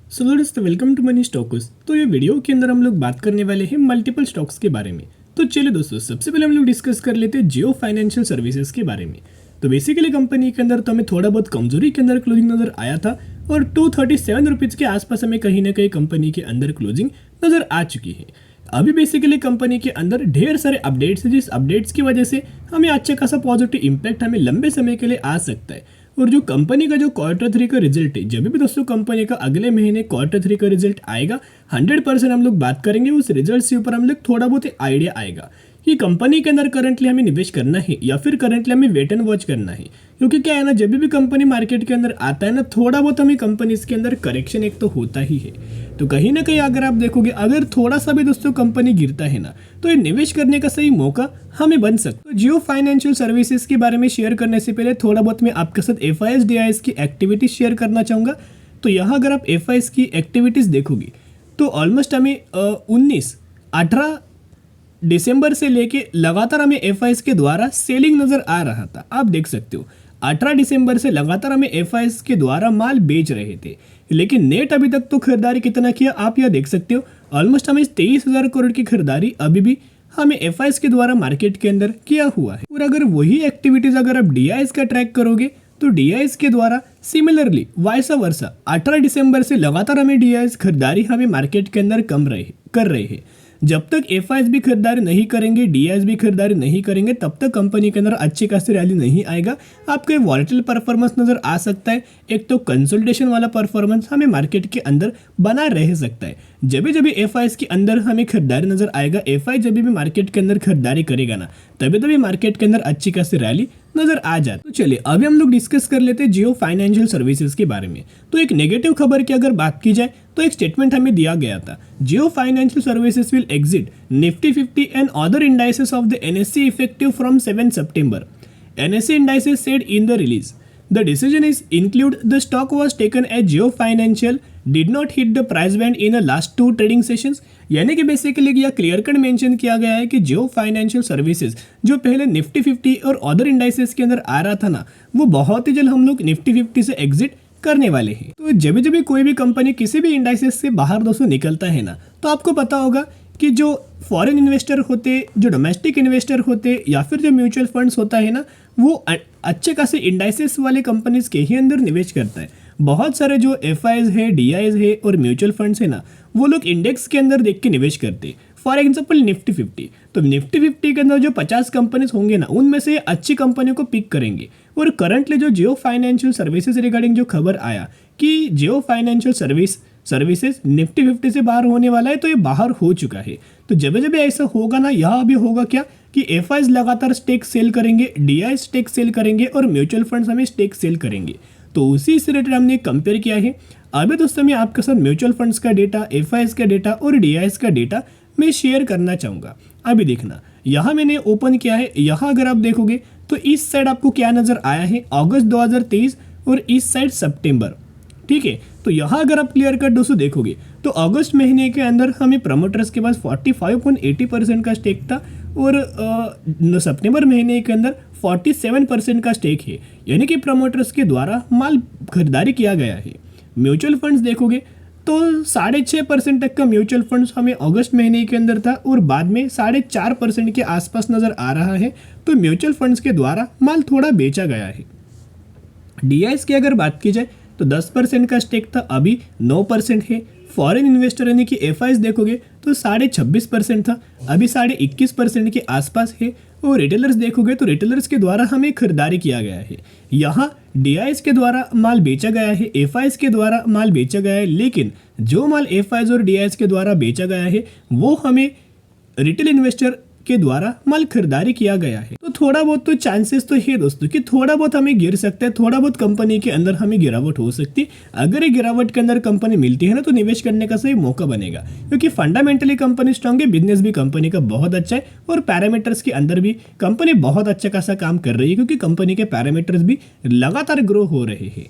सो दोस्तों welcome to money stocks. तो ये वीडियो के अंदर हम लोग बात करने वाले हैं मल्टीपल स्टॉक्स के बारे में। तो चलिए दोस्तों, सबसे पहले हम लोग डिस्कस कर लेते हैं जियो फाइनेंशियल सर्विसेज के बारे में। तो बेसिकली कंपनी के अंदर तो हमें थोड़ा बहुत कमजोरी के अंदर क्लोजिंग नजर आया था और 237 रुपीज़ के आसपास हमें कहीं ना कहीं कंपनी के अंदर क्लोजिंग नजर आ चुकी है। अभी बेसिकली कंपनी के अंदर ढेर सारे अपडेट्स हैं, जिस अपडेट्स की वजह से हमें अच्छा खासा पॉजिटिव इंपैक्ट हमें लंबे समय के लिए आ सकता है। और जो कंपनी का जो क्वार्टर 3 का रिजल्ट है, जब भी दोस्तों कंपनी का अगले महीने क्वार्टर 3 का रिजल्ट आएगा, 100% हम लोग बात करेंगे उस रिजल्ट के ऊपर। हम लोग थोड़ा बहुत आइडिया आएगा कि कंपनी के अंदर करंटली हमें निवेश करना है या फिर करंटली हमें वेट एंड वॉच करना है। क्योंकि क्या है ना, जब भी कंपनी मार्केट के अंदर आता है ना, थोड़ा बहुत हमें कंपनीज के अंदर करेक्शन एक तो होता ही है। तो कहीं ना कहीं अगर आप देखोगे, अगर थोड़ा सा भी दोस्तों कंपनी गिरता है ना, तो ये निवेश करने का सही मौका हमें बन सकता है। जियो फाइनेंशियल सर्विसेज के बारे में शेयर करने से पहले थोड़ा बहुत मैं आपके साथ FIS DIS की एक्टिविटीज शेयर करना चाहूँगा। तो यहाँ अगर आप FIS की एक्टिविटीज़ देखोगे तो ऑलमोस्ट हमें 18 दिसंबर से लेके लगातार हमें FIS के द्वारा सेलिंग नज़र आ रहा था। आप देख सकते हो 18 दिसंबर से लगातार हमें FIS के द्वारा माल बेच रहे थे, लेकिन नेट अभी तक तो खरीदारी कितना किया आप यह देख सकते हो। ऑलमोस्ट हमें 23,000 करोड़ की खरीदारी अभी भी हमें FIS के द्वारा मार्केट के अंदर किया हुआ है। और अगर वही एक्टिविटीज़ अगर आप DIS का ट्रैक करोगे तो DIS के द्वारा सिमिलरली वाइसा वर्सा 18 दिसंबर से लगातार हमें DIS खरीदारी हमें मार्केट के अंदर कर रहे हैं। जब तक FIS भी खरीदारी नहीं करेंगे, DIS भी खरीदारी नहीं करेंगे, तब तक कंपनी के अंदर अच्छी खासी रैली नहीं आएगा। आपको एक वॉलेटाइल परफॉर्मेंस नजर आ सकता है, एक तो कंसोलिडेशन वाला परफॉर्मेंस हमें मार्केट के अंदर बना रह सकता है। जब भी FIS के अंदर हमें खरीदारी नजर आएगा, FIS जब भी मार्केट के अंदर खरीदारी करेगा ना, तभी मार्केट के अंदर अच्छी खासी रैली नजर आ जाए। तो चलिए अभी हम लोग डिस्कस कर लेते हैं जियो फाइनेंशियल सर्विसेज के बारे में। तो एक नेगेटिव खबर की अगर बात की जाए तो एक स्टेटमेंट हमें दिया गया था, Jio financial services will exit Nifty 50 and other indices of the NSE effective from 7 सितंबर। NSE indices said in the release. The decision is include the stock was taken as Jio Financial did not hit the price band in the last 2 trading sessions। यानी कि basically यह clear cut mention किया गया है कि जियो financial services जो पहले Nifty 50 और अदर इंडाइसेस के अंदर आ रहा था ना, वो बहुत ही जल्द हम लोग निफ्टी 50 से एग्जिट करने वाले हैं। तो जब भी कोई भी कंपनी किसी भी इंडाइसेस से बाहर दोस्तों निकलता है ना, तो आपको पता होगा कि जो फॉरेन इन्वेस्टर होते, जो डोमेस्टिक इन्वेस्टर होते या फिर जो म्यूचुअल फंड्स होता है ना, वो अच्छे खासे इंडाइसेस वाले कंपनीज के ही अंदर निवेश करता है। बहुत सारे जो FIs है, DIs है और म्यूचुअल फंड्स है ना, वो लोग इंडेक्स के अंदर देख के निवेश करते हैं। फॉर एग्जाम्पल निफ्टी 50, तो निफ्टी 50 के अंदर जो 50 कंपनीज होंगे ना, उनमें से अच्छी कंपनियों को पिक करेंगे। और करंटली जो जियो फाइनेंशियल सर्विसेज रिगार्डिंग जो खबर आया कि जियो फाइनेंशियल सर्विसेज निफ्टी 50 से बाहर होने वाला है, तो ये बाहर हो चुका है। तो जब ऐसा होगा ना, यह अभी होगा क्या कि FIs लगातार स्टेक सेल करेंगे, DIs स्टेक सेल करेंगे और म्यूचुअल फंड्स हमें स्टेक सेल करेंगे। तो उसी से रिलेटेड हमने कंपेयर किया है। अभी दोस्तों मैं आपके साथ म्यूचुअल फंड्स का डेटा, FIs का डेटा और DIs का डेटा मैं शेयर करना चाहूँगा। अभी देखना, यहाँ मैंने ओपन किया है। यहाँ अगर आप देखोगे तो इस साइड आपको क्या नज़र आया है, अगस्त 2023 और इस साइड सितंबर। ठीक है, तो यहाँ अगर आप क्लियर कट दोस्तों देखोगे तो अगस्त महीने के अंदर हमें प्रमोटर्स के पास 45.80% का स्टेक था और सितंबर महीने के अंदर 47% का स्टेक है। यानी कि प्रमोटर्स के द्वारा माल खरीदारी किया गया है। म्यूचुअल फंड्स देखोगे तो 6.5% तक का म्यूचुअल फंड्स हमें अगस्त महीने के अंदर था और बाद में 4.5% के आसपास नज़र आ रहा है। तो म्यूचुअल फंड्स के द्वारा माल थोड़ा बेचा गया है। DIs की अगर बात की जाए तो 10% का स्टेक था, अभी 9% है। फॉरेन इन्वेस्टर यानी कि FIs देखोगे तो 26.5% था, अभी 21.5% के आसपास है। और रिटेलर्स देखोगे तो रिटेलर्स के द्वारा हमें खरीदारी किया गया है। यहाँ DIs के द्वारा माल बेचा गया है, FIs के द्वारा माल बेचा गया है, लेकिन जो माल FIs और DIs के द्वारा बेचा गया है वो हमें रिटेल इन्वेस्टर के द्वारा माल खरीदारी किया गया है। तो थोड़ा बहुत तो चांसेस तो है दोस्तों कि थोड़ा बहुत हमें गिर सकता है, थोड़ा बहुत कंपनी के अंदर हमें गिरावट हो सकती है। अगर ये गिरावट के अंदर कंपनी मिलती है ना, तो निवेश करने का सही मौका बनेगा, क्योंकि फंडामेंटली कंपनी स्ट्रांग है, बिजनेस भी कंपनी का बहुत अच्छा है और पैरामीटर्स के अंदर भी कंपनी बहुत अच्छा खासा काम कर रही है, क्योंकि कंपनी के पैरामीटर्स भी लगातार ग्रो हो रहे हैं।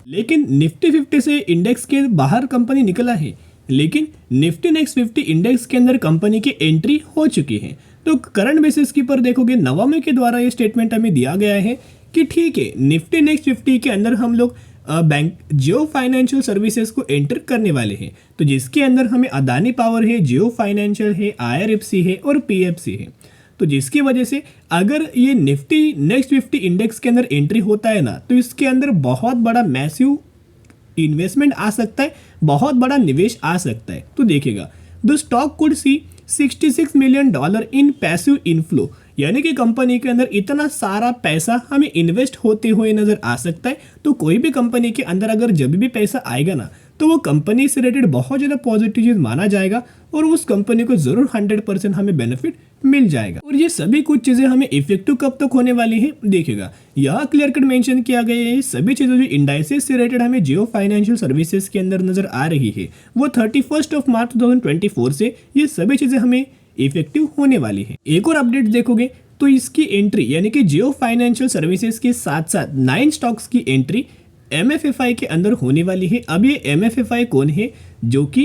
लेकिन निफ्टी 50 से इंडेक्स के बाहर कंपनी निकला है, लेकिन निफ्टी नेक्स्ट 50 इंडेक्स के अंदर कंपनी की एंट्री हो चुकी है। तो करंट बेसिस की पर देखोगे नवमे के द्वारा ये स्टेटमेंट हमें दिया गया है कि ठीक है, निफ्टी नेक्स्ट 50 के अंदर हम लोग बैंक जियो फाइनेंशियल सर्विसेज को एंटर करने वाले हैं। तो जिसके अंदर हमें अदानी पावर है, जियो फाइनेंशियल है, IRFC है और PFC है। तो जिसकी वजह से अगर ये निफ्टी नेक्स्ट 50 इंडेक्स के अंदर एंट्री होता है ना, तो इसके अंदर बहुत बड़ा मैसिव इन्वेस्टमेंट आ सकता है, बहुत बड़ा निवेश आ सकता है। तो देखिएगा, the stock could see $66 million in passive inflow, यानी कि कंपनी के अंदर इतना सारा पैसा हमें इन्वेस्ट होते हुए नजर आ सकता है। तो कोई भी कंपनी के अंदर अगर जब भी पैसा आएगा ना, तो वो कंपनी से रिलेटेड बहुत ज़्यादा पॉजिटिव चीज़ माना जाएगा और उस कंपनी को जरूर 100% हमें बेनिफिट मिल जाएगा। और ये सभी कुछ चीज़ें हमें इफेक्टिव कब तक होने वाली है, देखिएगा यहाँ क्लियर कट मेंशन किया गया है। सभी चीज़ें जो इंडाइसेस से रिलेटेड हमें जियो फाइनेंशियल सर्विसेज के अंदर नजर आ रही है, वो 31 मार्च 2024 से ये सभी चीज़ें हमें इफेक्टिव होने वाली है। एक और अपडेट देखोगे तो इसकी एंट्री यानी कि जियो फाइनेंशियल सर्विसेज के साथ साथ 9 स्टॉक्स की एंट्री MFFI के अंदर होने वाली है। अब ये MFFI कौन है, जो कि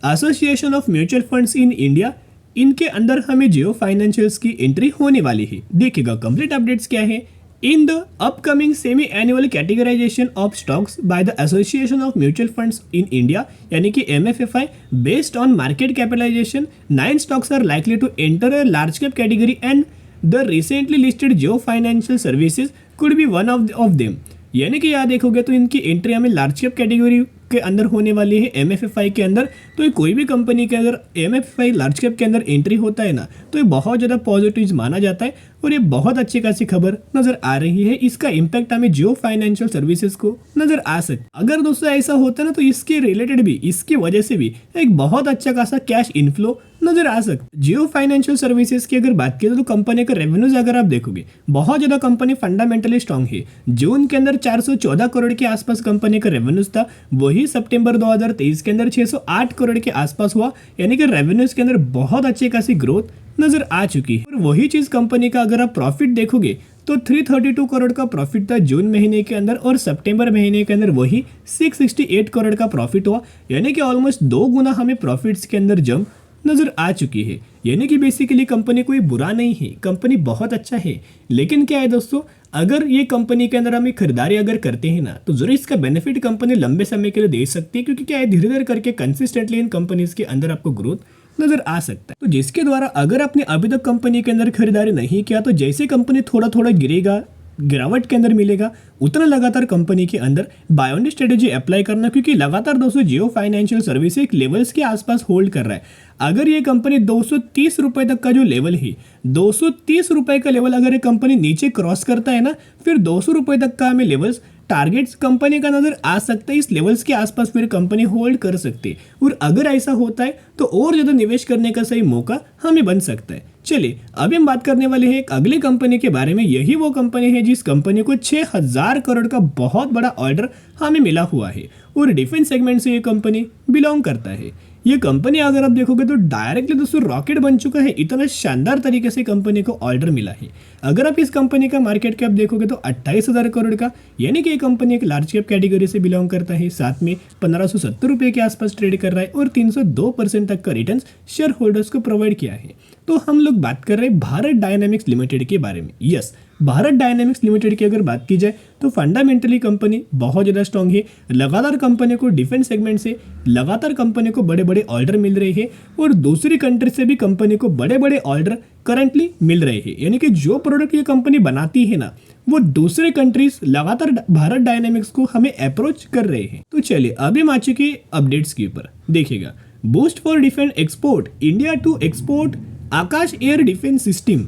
association of mutual funds in India, इनके अंदर हमें जियो फाइनेंशियल्स की एंट्री होने वाली है। देखिएगा कंप्लीट अपडेट्स क्या है। In the upcoming semi annual categorization of stocks by the association of mutual funds in India यानी कि MFFI based on market capitalization 9 stocks are likely to enter a large cap category and the recently listed Jio financial services could be one of them. यानी कि यहाँ देखोगे तो इनकी entry हमें large cap category के अंदर होने वाली है MFFI के अंदर। तो ये कोई भी कंपनी के अगर MFFI लार्ज कैप के अंदर एंट्री होता है ना, तो ये बहुत ज़्यादा पॉजिटिव माना जाता है और ये बहुत अच्छी खासी खबर नजर आ रही है। इसका इम्पैक्ट हमें जियो फाइनेंशियल सर्विसेज को नजर आ सकता है। अगर दोस्तों ऐसा होता है ना, तो इसके रिलेटेड भी, इसकी वजह से भी एक बहुत अच्छा खासा कैश इनफ्लो नजर आ सकता है। जियो फाइनेंशियल सर्विसेज की अगर बात करें तो कंपनी का रेवेन्यूज अगर आप देखोगे, बहुत ज्यादा कंपनी फंडामेंटली स्ट्रांग है। जून के अंदर 414 करोड़ के आसपास कंपनी का रेवेन्यूज था, वही सितंबर 2023 के अंदर 608 करोड़ के आसपास हुआ, यानी कि रेवेन्यूज के अंदर बहुत अच्छी खासी ग्रोथ नजर आ चुकी है। और वही चीज कंपनी का अगर आप प्रॉफिट देखोगे तो 332 करोड़ का प्रॉफिट था जून महीने के अंदर और सितंबर महीने के अंदर वही 668 करोड़ का प्रॉफिट हुआ, यानी कि ऑलमोस्ट 2 गुना हमें प्रॉफिट्स के अंदर जंप नजर आ चुकी है। यानी कि बेसिकली कंपनी कोई बुरा नहीं है, कंपनी बहुत अच्छा है। लेकिन क्या है दोस्तों, अगर ये कंपनी के अंदर हमें खरीदारी अगर करते हैं ना, तो जरूर इसका बेनिफिट कंपनी लंबे समय के लिए दे सकती है, क्योंकि क्या है धीरे धीरे करके कंसिस्टेंटली इन कंपनीज के अंदर आपको ग्रोथ नजर आ सकता है। तो जिसके द्वारा अगर आपने अभी तक कंपनी के अंदर खरीदारी नहीं किया, तो जैसे कंपनी थोड़ा थोड़ा गिरेगा, गिरावट के अंदर मिलेगा, उतना लगातार कंपनी के अंदर बाय ऑन स्ट्रेटेजी अप्लाई करना, क्योंकि लगातार दोस्तों जियो फाइनेंशियल सर्विस एक लेवल्स के आसपास होल्ड कर रहा है। अगर ये कंपनी 230 रुपए तक का जो लेवल है, 230 रुपए का लेवल अगर ये कंपनी नीचे क्रॉस करता है ना, फिर 200 रुपए तक का हमें लेवल्स टारगेट्स कंपनी का नजर आ सकता है। इस लेवल्स के आसपास फिर कंपनी होल्ड कर सकती है, और अगर ऐसा होता है तो और ज्यादा निवेश करने का सही मौका हमें बन सकता है। चलिए अभी हम बात करने वाले हैं एक अगली कंपनी के बारे में। यही वो कंपनी है जिस कंपनी को 6000 करोड़ का बहुत बड़ा ऑर्डर हमें मिला हुआ है, और डिफेंस सेगमेंट से ये कंपनी बिलोंग करता है। ये कंपनी अगर आप देखोगे तो डायरेक्टली दोस्तों रॉकेट बन चुका है, इतना शानदार तरीके से कंपनी को ऑर्डर मिला है। अगर आप इस कंपनी का मार्केट कैप देखोगे तो 28,000 करोड़ का, यानी कि ये कंपनी एक लार्ज कैप कैटेगरी से बिलोंग करता है। साथ में 1570 रुपये के आसपास ट्रेड कर रहा है और 302% तक का रिटर्न शेयर होल्डर्स को प्रोवाइड किया है। तो हम लोग बात कर रहे हैं भारत डायनामिक्स लिमिटेड के बारे में। यस, भारत डायनामिक्स लिमिटेड की अगर बात की जाए तो फंडामेंटली कंपनी बहुत ज़्यादा स्ट्रांग है। लगातार कंपनी को डिफेंस सेगमेंट से लगातार कंपनी को बड़े बड़े ऑर्डर मिल रहे हैं, और दूसरी कंट्री से भी कंपनी को बड़े बड़े ऑर्डर करंटली मिल रहे हैं। यानी कि जो प्रोडक्ट ये कंपनी बनाती है ना, वो दूसरे कंट्रीज लगातार भारत डायनामिक्स को हमें अप्रोच कर रहे हैं। तो चलिए अभी हम आ चुके अपडेट्स के ऊपर। देखिएगा, boost for defence export, India to export Akash air defence system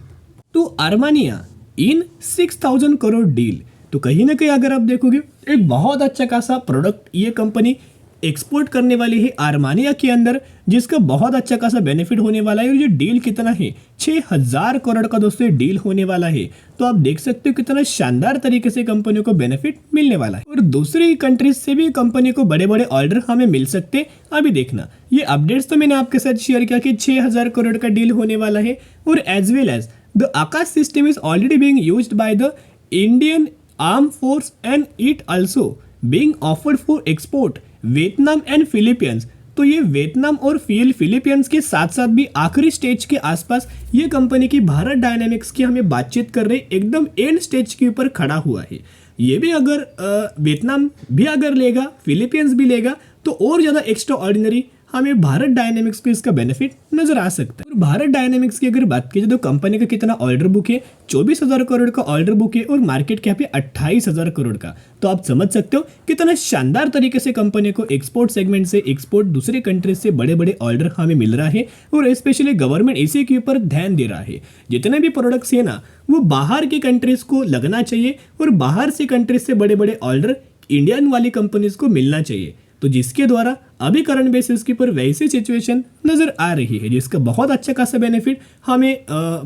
to Armenia in 6000 crore deal. तो कहीं ना कहीं अगर आप देखोगे एक बहुत अच्छा खासा प्रोडक्ट ये कंपनी एक्सपोर्ट करने वाली है आर्मानिया के अंदर, जिसका बहुत अच्छा खासा बेनिफिट होने वाला है। और ये डील कितना है, 6000 करोड़ का दोस्तों डील होने वाला है। तो आप देख सकते हो कितना शानदार तरीके से कंपनी को बेनिफिट मिलने वाला है, और दूसरी कंट्रीज से भी कंपनी को बड़े बड़े ऑर्डर हमें मिल सकते हैं। अभी देखना, ये अपडेट्स तो मैंने आपके साथ शेयर किया कि 6000 करोड़ का डील होने वाला है, और as well as the Akash system is already being used by the Indian Armed Force and it also being offered for export Vietnam and Philippines. तो ये वियतनाम और फिलीपींस के साथ साथ भी आखिरी स्टेज के आसपास ये कंपनी की भारत डायनामिक्स की हमें बातचीत कर रहे एकदम एंड स्टेज के ऊपर खड़ा हुआ है। ये भी अगर वियतनाम भी अगर लेगा, फिलीपींस भी लेगा, तो और ज़्यादा एक्स्ट्रा ऑर्डिनरी हमें भारत डायनेमिक्स को इसका बेनिफिट नजर आ सकता है। और भारत डायनेमिक्स की अगर बात की जाए तो कंपनी का कितना ऑर्डर बुक है, 24,000 करोड़ का ऑर्डर बुक है और मार्केट कैप है 28,000 करोड़ का। तो आप समझ सकते हो कितना शानदार तरीके से कंपनी को एक्सपोर्ट सेगमेंट से एक्सपोर्ट दूसरे कंट्रीज से बड़े बड़े ऑर्डर हमें मिल रहा है और स्पेशली गवर्नमेंट इसी के ऊपर ध्यान दे रहा है। जितने भी प्रोडक्ट्स है ना वो बाहर की कंट्रीज को लगना चाहिए और बाहर से कंट्रीज से बड़े बड़े ऑर्डर इंडियन वाली कंपनीज को मिलना चाहिए, तो जिसके द्वारा अभी करंट बेसिस के ऊपर वैसी सिचुएशन नजर आ रही है जिसका बहुत अच्छा खासा बेनिफिट हमें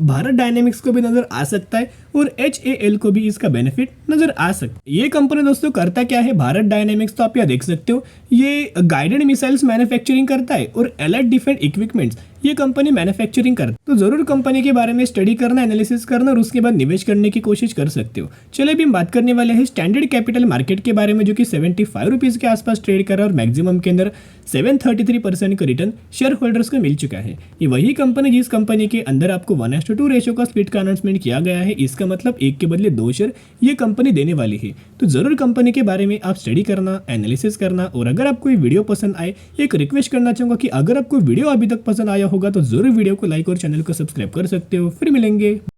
भारत डायनेमिक्स को भी नजर आ सकता है और HAL को भी इसका बेनिफिट नजर आ सकता है। ये कंपनी दोस्तों करता क्या है भारत डायनेमिक्स, तो आप यहाँ देख सकते हो ये गाइडेड मिसाइल्स मैन्युफैक्चरिंग करता है और एलाइड डिफेंस इक्विपमेंट्स ये कंपनी मैन्युफैक्चरिंग करती है। तो जरूर कंपनी के बारे में स्टडी करना, एनालिसिस करना और उसके बाद निवेश करने की कोशिश कर सकते हो। चलिए अभी हम बात करने वाले हैं स्टैंडर्ड कैपिटल मार्केट के बारे में, जो कि 75 रुपीज के आसपास ट्रेड कर रहा है और मैक्सिमम के अंदर 733% का रिटर्न शेयर होल्डर्स को मिल चुका है। ये वही कंपनी जिस कंपनी के अंदर आपको 1:2 रेशो का स्प्लिट का अनाउंसमेंट किया गया है। इसका मतलब एक के बदले 2 शेयर ये कंपनी देने वाली है। तो जरूर कंपनी के बारे में आप स्टडी करना, एनालिसिस करना और अगर आपको ये वीडियो पसंद आए, एक रिक्वेस्ट करना चाहूंगा कि अगर आपको वीडियो अभी तक पसंद आया होगा तो जरूर वीडियो को लाइक और चैनल को सब्सक्राइब कर सकते हो। फिर मिलेंगे।